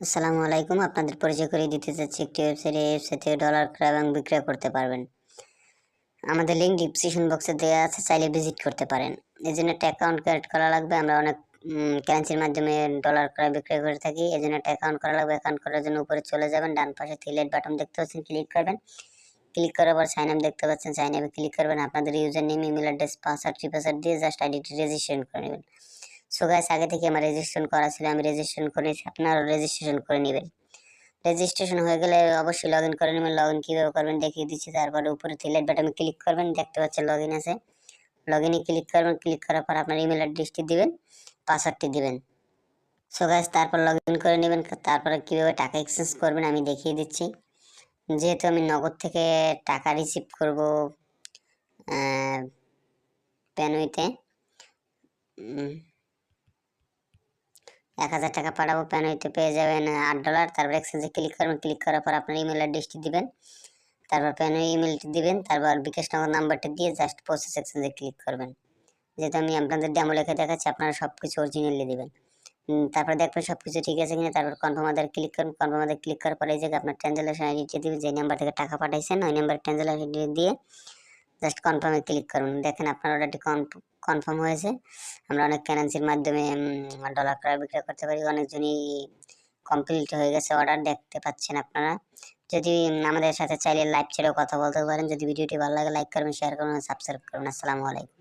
আসসালামু আলাইকুম। আপনাদের পরিচয় করিয়ে দিতে চাচ্ছি একটি ওয়েবসাইট। এই ওয়েবসাইট থেকে ডলার ক্রয় এবং বিক্রয় করতে পারবেন। আমাদের লিঙ্ক ডিসক্রিপশন বক্সে দেওয়া আছে, চাইলে ভিজিট করতে পারেন। এই জন্য একটা অ্যাকাউন্ট ক্রিয়েট করা লাগবে। আমরা অনেক কারেন্সির মাধ্যমে ডলার ক্রয় বিক্রয় করে থাকি। এই জন্য একটা অ্যাকাউন্ট করা লাগবে। অ্যাকাউন্ট করার জন্য উপরে চলে যাবেন, ডান পাশে থ্রি বাটন দেখতে পাচ্ছেন, ক্লিক করবেন। ক্লিক করার পর সাইন আপ দেখতে পাচ্ছেন, সাইন আপে ক্লিক করবেন। আপনাদের user name, email address, password, password দিয়ে জাস্ট আইডিটি রেজিস্ট্রেশন করে নেবেন। সো গাইস, আগে থেকে আমার রেজিস্ট্রেশন করা ছিল, আমি রেজিস্ট্রেশন করেছি, আপনারাও রেজিস্ট্রেশন করে নেবেন। রেজিস্ট্রেশন হয়ে গেলে অবশ্যই লগইন করে নেবেন। লগইন কিভাবে করবেন দেখিয়ে দিচ্ছি। তারপরে উপরে থ্রি বাটনে ক্লিক করবেন, দেখতে পাচ্ছেন লগইন আছে, লগইনে ক্লিক করবেন। ক্লিক করার পর আপনার ইমেল অ্যাড্রেসটি দিবেন, পাসওয়ার্ডটি দিবেন। সো গাইস, তারপর লগইন করে নেবেন। তারপরে কিভাবে টাকা এক্সচেঞ্জ করবেন আমি দেখিয়ে দিচ্ছি। যেহেতু আমি নগদ থেকে টাকা রিসিভ করব প্যানউইতে, 1000 টাকা পাঠাবো, প্যানউইতে পেয়ে যাবেন $8। তারপর এক্সচেঞ্জে ক্লিক করবেন। ক্লিক করার পর আপনার ইমেল অ্যাড্রেসটি দিবেন, তারপর প্যানউই ইমেলটি দিবেন, তারপর বিকাশ নগদ নাম্বারটা দিয়ে জাস্ট প্রসেস এক্সচেঞ্জে ক্লিক করবেন। যেহেতু আমি আপনাদের ডেমো লেখা দেখাচ্ছি, আপনারা সব কিছু অরিজিনালি দিবেন। তারপর দেখবেন সব কিছু ঠিক আছে কিনা। তারপর কনফার্ম আদার ক্লিক করুন। কনফার্ম আদার ক্লিক করার পরে এই জায়গায় আপনার ট্রানজাকশন আইডিটি দিবেন, যে নাম্বার থেকে টাকা পাঠাইছেন ওই নাম্বার ট্রানজাকশন আইডি দিয়ে জাস্ট কনফার্মে ক্লিক করুন। দেখেন আপনার অর্ডারটি কনফার্ম হয়েছে। আমরা অনেক কারেন্সির মাধ্যমে ডলার ক্রয় বিক্রয় করতে পারি। অনেকজনই কমপ্লিট হয়ে গেছে অর্ডার, দেখতে পাচ্ছেন আপনারা। যদি আমাদের সাথে চাইলে লাইভ ছেড়েও কথা বলতে পারেন। যদি ভিডিওটি ভালো লাগে লাইক করবেন, শেয়ার করবেন, সাবস্ক্রাইব করবেন। আসসালামু আলাইকুম।